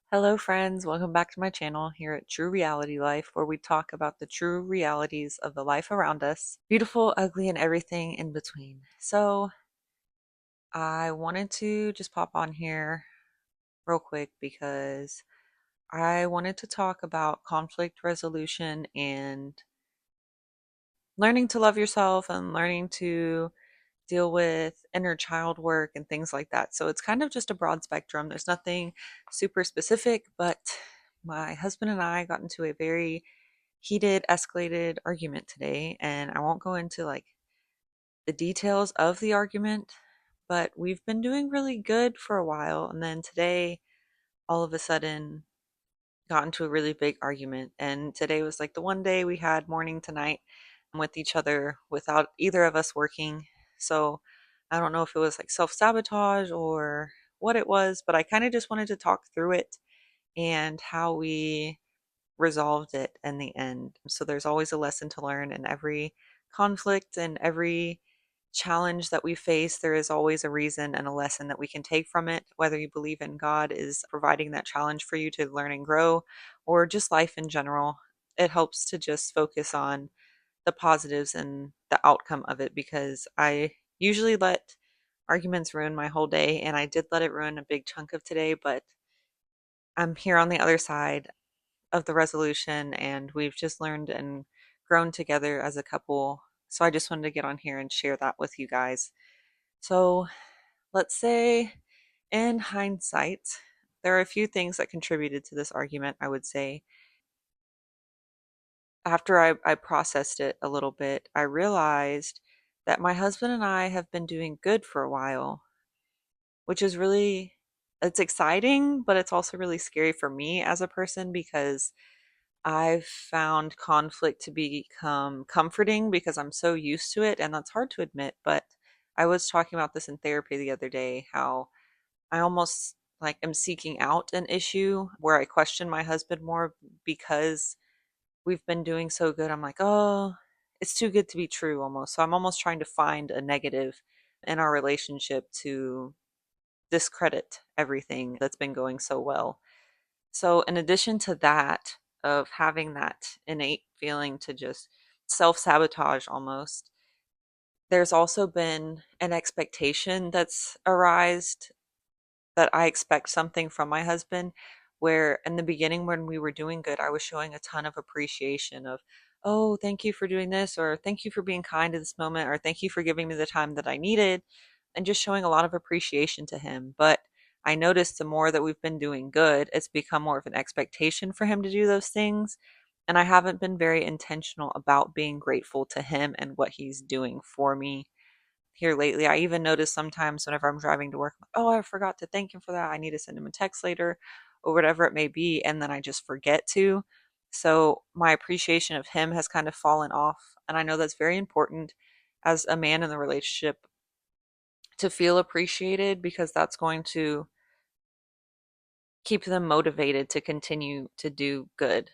Hello, friends. Welcome back to my channel here at True Reality Life, where we talk about the true realities of the life around us beautiful, ugly, and everything in between. So, I wanted to just pop on here real quick because I wanted to talk about conflict resolution and learning to love yourself and learning to deal with inner child work and things like that. So it's kind of just a broad spectrum. There's nothing super specific, but my husband and I got into a very heated, escalated argument today, and I won't go into like the details of the argument, but we've been doing really good for a while, and then today all of a sudden got into a really big argument. And today was like the one day we had morning to night with each other without either of us working. So I don't know if it was like self sabotage or what it was, but I kind of just wanted to talk through it and how we resolved it in the end. So there's always a lesson to learn in every conflict and every challenge that we face. There is always a reason and a lesson that we can take from it. Whether you believe in God is providing that challenge for you to learn and grow, or just life in general, it helps to just focus on the positives and the outcome of it, because I usually let arguments ruin my whole day, and I did let it ruin a big chunk of today, but I'm here on the other side of the resolution, and we've just learned and grown together as a couple. So I just wanted to get on here and share that with you guys. So let's say, in hindsight, there are a few things that contributed to this argument, I would say. After I processed it a little bit, I realized that my husband and I have been doing good for a while, which is really, it's exciting, but it's also really scary for me as a person, because I've found conflict to become comforting because I'm so used to it, and that's hard to admit. But I was talking about this in therapy the other day, how I almost like am seeking out an issue where I question my husband more because we've been doing so good. I'm like, oh, it's too good to be true almost. So I'm almost trying to find a negative in our relationship to discredit everything that's been going so well. So, in addition to that, of having that innate feeling to just self sabotage almost, there's also been an expectation that's arised, that I expect something from my husband. Where in the beginning, when we were doing good, I was showing a ton of appreciation of, oh, thank you for doing this, or thank you for being kind in this moment, or thank you for giving me the time that I needed, and just showing a lot of appreciation to him. But I noticed the more that we've been doing good, it's become more of an expectation for him to do those things. And I haven't been very intentional about being grateful to him and what he's doing for me here lately. I even notice sometimes whenever I'm driving to work, I'm like, oh, I forgot to thank him for that. I need to send him a text later or whatever it may be. And then I just forget to. So my appreciation of him has kind of fallen off. And I know that's very important as a man in the relationship to feel appreciated, because that's going to keep them motivated to continue to do good.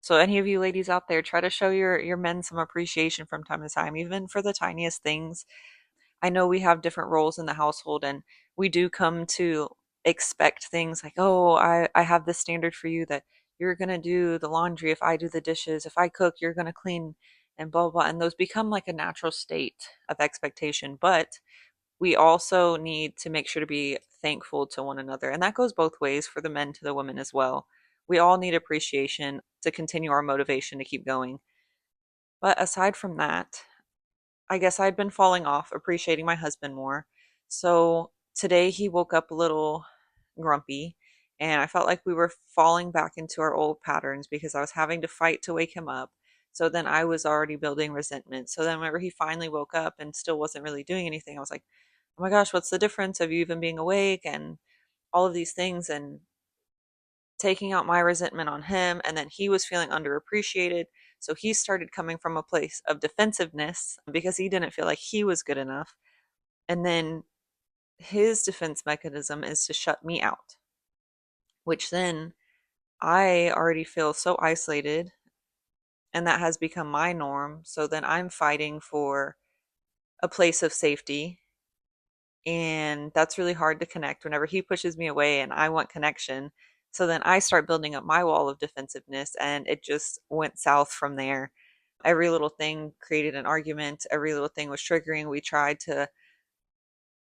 So any of you ladies out there, try to show your men some appreciation from time to time, even for the tiniest things. I know we have different roles in the household, and we do come to expect things like, oh, I have this standard for you that you're going to do the laundry if I do the dishes. If I cook, you're going to clean, and blah, blah. And those become like a natural state of expectation. But we also need to make sure to be thankful to one another. And that goes both ways, for the men to the women as well. We all need appreciation to continue our motivation to keep going. But aside from that, I guess I'd been falling off appreciating my husband more. So today he woke up a little grumpy, and I felt like we were falling back into our old patterns because I was having to fight to wake him up. So then I was already building resentment. So then whenever he finally woke up and still wasn't really doing anything, I was like, oh my gosh, what's the difference of you even being awake and all of these things, and taking out my resentment on him. And then he was feeling underappreciated. So he started coming from a place of defensiveness because he didn't feel like he was good enough. And then his defense mechanism is to shut me out, which then I already feel so isolated, and that has become my norm. So then I'm fighting for a place of safety, and that's really hard to connect whenever he pushes me away and I want connection. So then I start building up my wall of defensiveness, and it just went south from there. Every little thing created an argument, every little thing was triggering. We tried to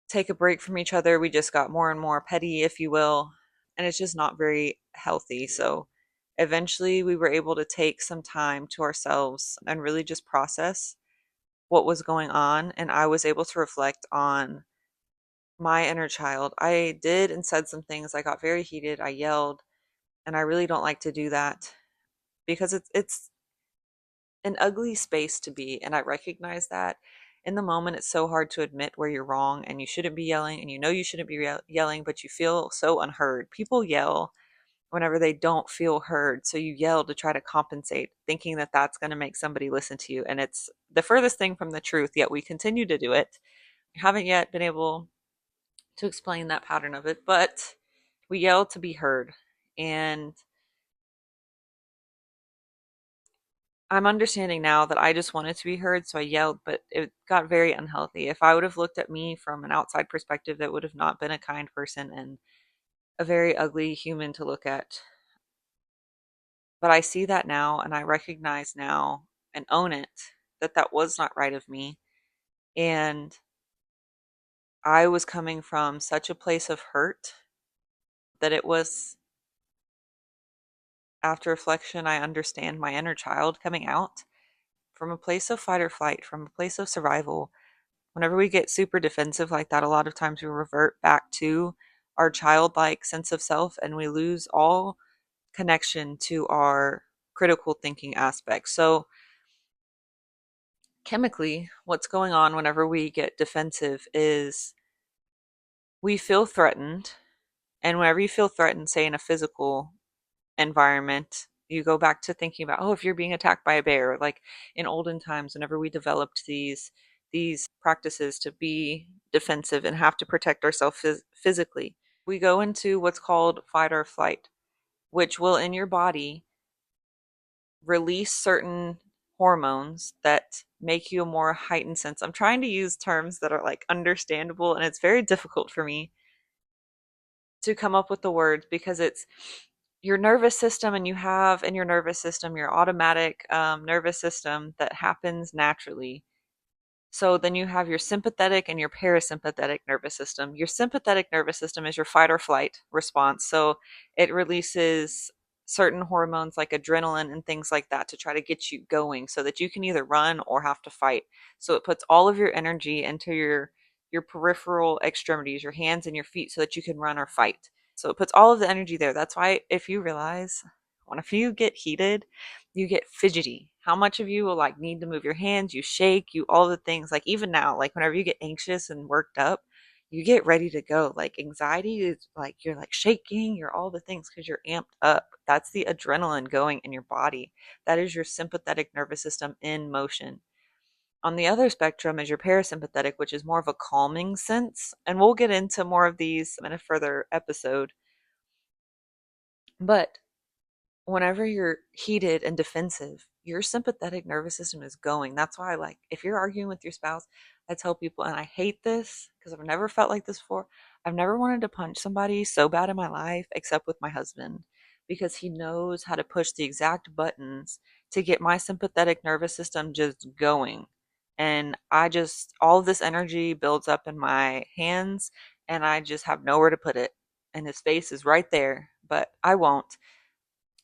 take a break from each other. We just got more and more petty, if you will, and it's just not very healthy. So eventually we were able to take some time to ourselves and really just process what was going on. And I was able to reflect on my inner child. I did and said some things. I got very heated. I yelled, and I really don't like to do that because it's an ugly space to be, and I recognize that. In the moment, it's so hard to admit where you're wrong and you shouldn't be yelling, and you know you shouldn't be yelling, but you feel so unheard. People yell whenever they don't feel heard, so you yell to try to compensate, thinking that that's going to make somebody listen to you, and it's the furthest thing from the truth, yet we continue to do it. I haven't yet been able to explain that pattern of it, but we yell to be heard. And I'm understanding now that I just wanted to be heard, so I yelled, but it got very unhealthy. If I would have looked at me from an outside perspective, it would have not been a kind person and a very ugly human to look at. But I see that now, and I recognize now and own it that that was not right of me. And I was coming from such a place of hurt that it was, after reflection, I understand my inner child coming out from a place of fight or flight, from a place of survival. Whenever we get super defensive like that, a lot of times we revert back to our childlike sense of self and we lose all connection to our critical thinking aspect. So, chemically, what's going on whenever we get defensive is we feel threatened. And whenever you feel threatened, say in a physical environment, you go back to thinking about, oh, if you're being attacked by a bear, like in olden times, whenever we developed these practices to be defensive and have to protect ourselves physically, we go into what's called fight or flight, which will in your body release certain hormones that make you a more heightened sense. I'm trying to use terms that are like understandable, and it's very difficult for me to come up with the words because it's your nervous system, and you have in your nervous system your automatic nervous system that happens naturally. So then you have your sympathetic and your parasympathetic nervous system. Your sympathetic nervous system is your fight or flight response. So it releases certain hormones like adrenaline and things like that to try to get you going so that you can either run or have to fight. So it puts all of your energy into your peripheral extremities, your hands and your feet, so that you can run or fight. So it puts all of the energy there. That's why if you realize when if you get heated, you get fidgety. How much of you will like need to move your hands, you shake, you all the things. Like even now, like whenever you get anxious and worked up, you get ready to go. Like anxiety is like you're like shaking, you're all the things because you're amped up. That's the adrenaline going in your body. That is your sympathetic nervous system in motion. On the other spectrum is your parasympathetic, which is more of a calming sense. And we'll get into more of these in a further episode. But whenever you're heated and defensive, your sympathetic nervous system is going. That's why, like, if you're arguing with your spouse, I tell people, and I hate this because I've never felt like this before. I've never wanted to punch somebody so bad in my life, except with my husband, because he knows how to push the exact buttons to get my sympathetic nervous system just going. And I just, all of this energy builds up in my hands, and I just have nowhere to put it. And his face is right there, but I won't.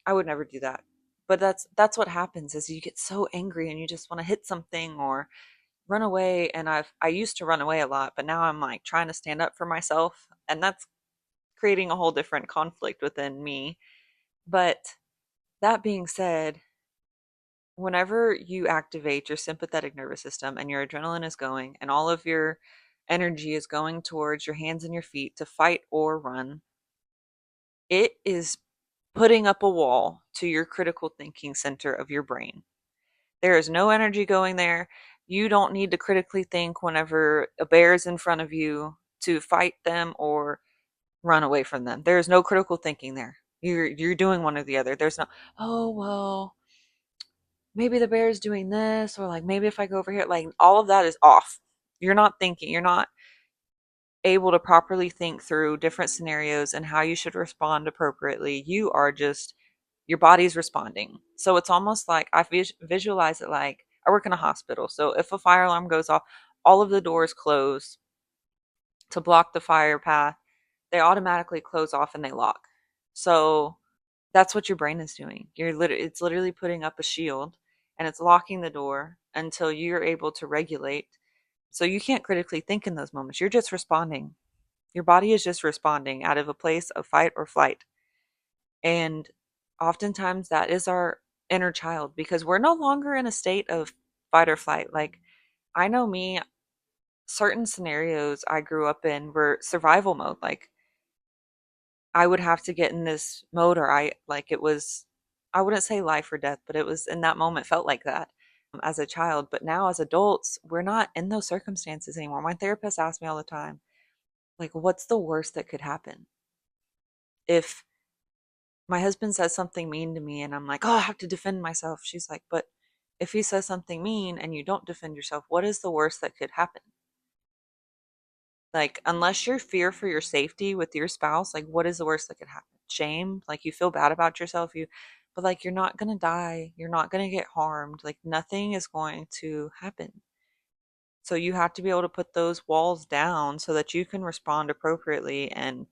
I would never do that. But that's what happens is you get so angry and you just want to hit something or run away. And I used to run away a lot, but now I'm like trying to stand up for myself, and that's creating a whole different conflict within me. But that being said, whenever you activate your sympathetic nervous system and your adrenaline is going and all of your energy is going towards your hands and your feet to fight or run, it is putting up a wall to your critical thinking center of your brain. There is no energy going there. You don't need to critically think whenever a bear is in front of you to fight them or run away from them. There is no critical thinking there. You're doing one or the other. There's no, oh well, maybe the bear is doing this, or like maybe if I go over here, like all of that is off. You're not thinking. You're not. able to properly think through different scenarios and how you should respond appropriately. You are just, your body's responding. So it's almost like I visualize it like I work in a hospital. So if a fire alarm goes off, all of the doors close to block the fire path. They automatically close off and they lock. So that's what your brain is doing. It's literally putting up a shield and it's locking the door until you're able to regulate. So you can't critically think in those moments. You're just responding. Your body is just responding out of a place of fight or flight. And oftentimes that is our inner child because we're no longer in a state of fight or flight. Like, I know me, certain scenarios I grew up in were survival mode. Like, I would have to get in this mode, or it was, I wouldn't say life or death, but it was in that moment felt like that as a child. But now as adults, we're not in those circumstances anymore. My therapist asks me all the time, like, what's the worst that could happen? If my husband says something mean to me and I'm like, oh, I have to defend myself. She's like, but if he says something mean and you don't defend yourself, what is the worst that could happen? Like, unless you're fear for your safety with your spouse, like, what is the worst that could happen? Shame? Like, you feel bad about yourself, but like, you're not gonna die, you're not gonna get harmed, like, nothing is going to happen. So you have to be able to put those walls down so that you can respond appropriately and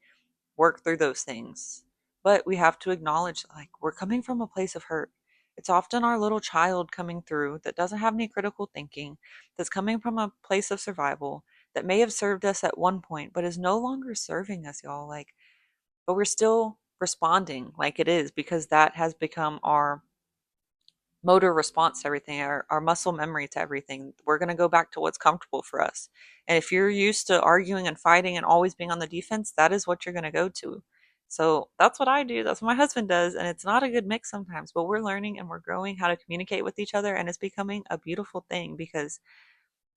work through those things. But we have to acknowledge, like, we're coming from a place of hurt. It's often our little child coming through that doesn't have any critical thinking, that's coming from a place of survival, that may have served us at one point, but is no longer serving us, y'all. Like, but we're still responding like it is because that has become our motor response to everything, our muscle memory to everything. We're going to go back to what's comfortable for us. And if you're used to arguing and fighting and always being on the defense, that is what you're going to go to. So that's what I do. That's what my husband does. And it's not a good mix sometimes, but we're learning and we're growing how to communicate with each other. And it's becoming a beautiful thing because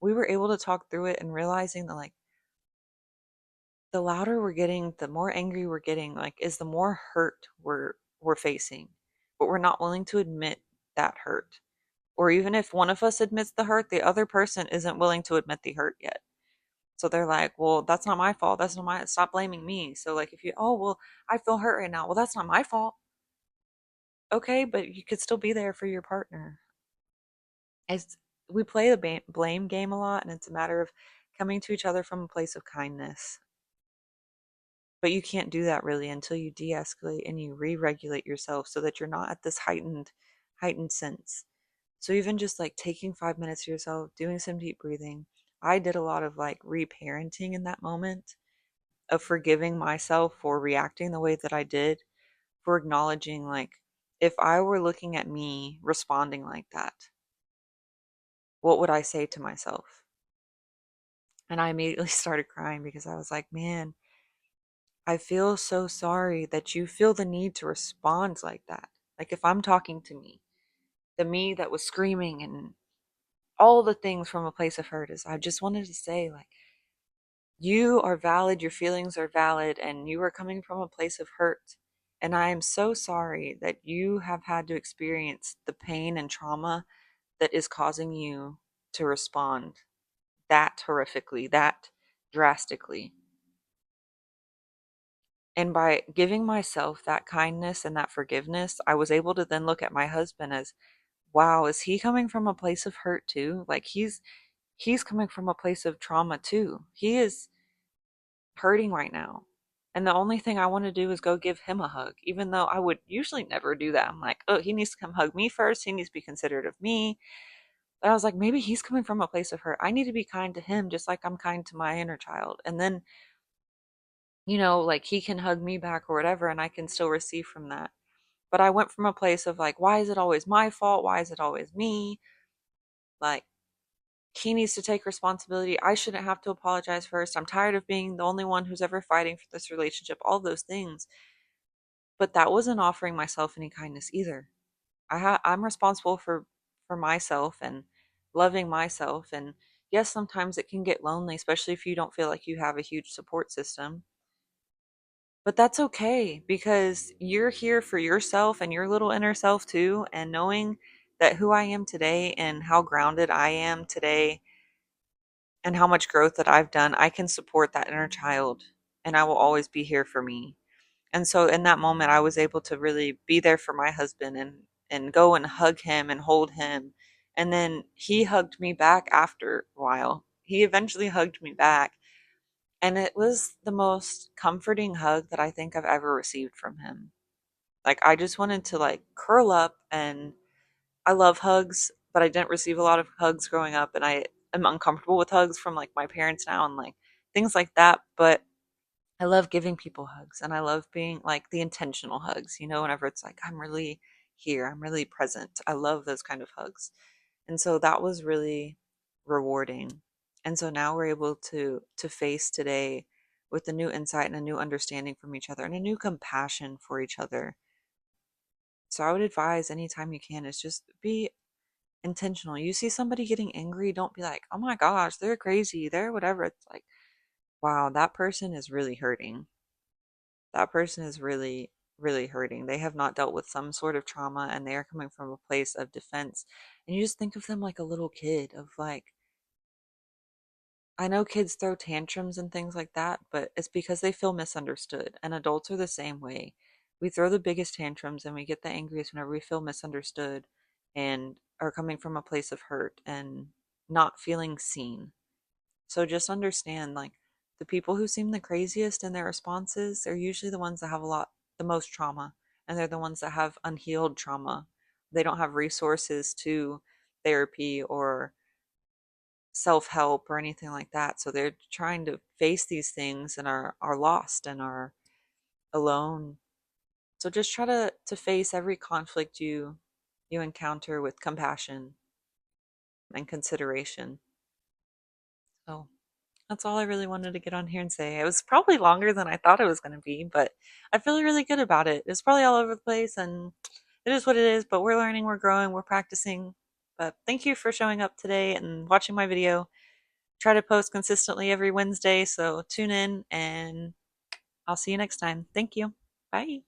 we were able to talk through it and realizing that, like, the louder we're getting, the more angry we're getting, like, is the more hurt we're facing. But we're not willing to admit that hurt, or even if one of us admits the hurt, the other person isn't willing to admit the hurt yet. So they're like, well, that's not my fault. That's not my, stop blaming me. So, like, if you, oh, well, I feel hurt right now. Well, that's not my fault. Okay, but you could still be there for your partner. It's, we play the blame game a lot, and it's a matter of coming to each other from a place of kindness. But you can't do that really until you de-escalate and you re-regulate yourself so that you're not at this heightened sense. So even just like taking 5 minutes to yourself, doing some deep breathing. I did a lot of like reparenting in that moment of forgiving myself for reacting the way that I did, for acknowledging, like, if I were looking at me responding like that, what would I say to myself? And I immediately started crying because I was like, man, I feel so sorry that you feel the need to respond like that. Like, if I'm talking to me, the me that was screaming and all the things from a place of hurt, is I just wanted to say, like, you are valid, your feelings are valid, and you are coming from a place of hurt. And I am so sorry that you have had to experience the pain and trauma that is causing you to respond that horrifically, that drastically. And by giving myself that kindness and that forgiveness, I was able to then look at my husband as, wow, is he coming from a place of hurt too? Like, he's coming from a place of trauma too. He is hurting right now. And the only thing I want to do is go give him a hug, even though I would usually never do that. I'm like, oh, he needs to come hug me first. He needs to be considerate of me. But I was like, maybe he's coming from a place of hurt. I need to be kind to him just like I'm kind to my inner child. And then, like, he can hug me back or whatever, and I can still receive from that. But I went from a place of like, why is it always my fault? Why is it always me? Like, he needs to take responsibility. I shouldn't have to apologize first. I'm tired of being the only one who's ever fighting for this relationship, all those things. But that wasn't offering myself any kindness either. I'm responsible for myself and loving myself. And yes, sometimes it can get lonely, especially if you don't feel like you have a huge support system. But that's okay because you're here for yourself and your little inner self too. And knowing that who I am today and how grounded I am today and how much growth that I've done, I can support that inner child and I will always be here for me. And so in that moment, I was able to really be there for my husband and go and hug him and hold him. And then he hugged me back after a while. He eventually hugged me back, and it was the most comforting hug that I think I've ever received from him. Like I just wanted to like curl up, and I love hugs, but I didn't receive a lot of hugs growing up, and I am uncomfortable with hugs from like my parents now and like things like that. But I love giving people hugs, and I love being like the intentional hugs, whenever it's like I'm really here, I'm really present. I love those kind of hugs. And so that was really rewarding. And so now we're able to face today with a new insight and a new understanding from each other and a new compassion for each other. So I would advise anytime you can is just be intentional. You see somebody getting angry, don't be like, "Oh my gosh, they're crazy. They're whatever." It's like, "Wow, that person is really hurting. That person is really, really hurting. They have not dealt with some sort of trauma and they are coming from a place of defense." And you just think of them like a little kid, of like, I know kids throw tantrums and things like that, but it's because they feel misunderstood. And adults are the same way. We throw the biggest tantrums and we get the angriest whenever we feel misunderstood and are coming from a place of hurt and not feeling seen. So just understand, like, the people who seem the craziest in their responses are usually the ones that have the most trauma, and they're the ones that have unhealed trauma. They don't have resources to therapy or self help or anything like that. So they're trying to face these things and are lost and are alone. So just try to face every conflict you encounter with compassion and consideration. So that's all I really wanted to get on here and say. It was probably longer than I thought it was going to be, but I feel really good about it. It's probably all over the place and it is what it is, but we're learning, we're growing, we're practicing. But thank you for showing up today and watching my video. Try to post consistently every Wednesday, so tune in and I'll see you next time. Thank you. Bye.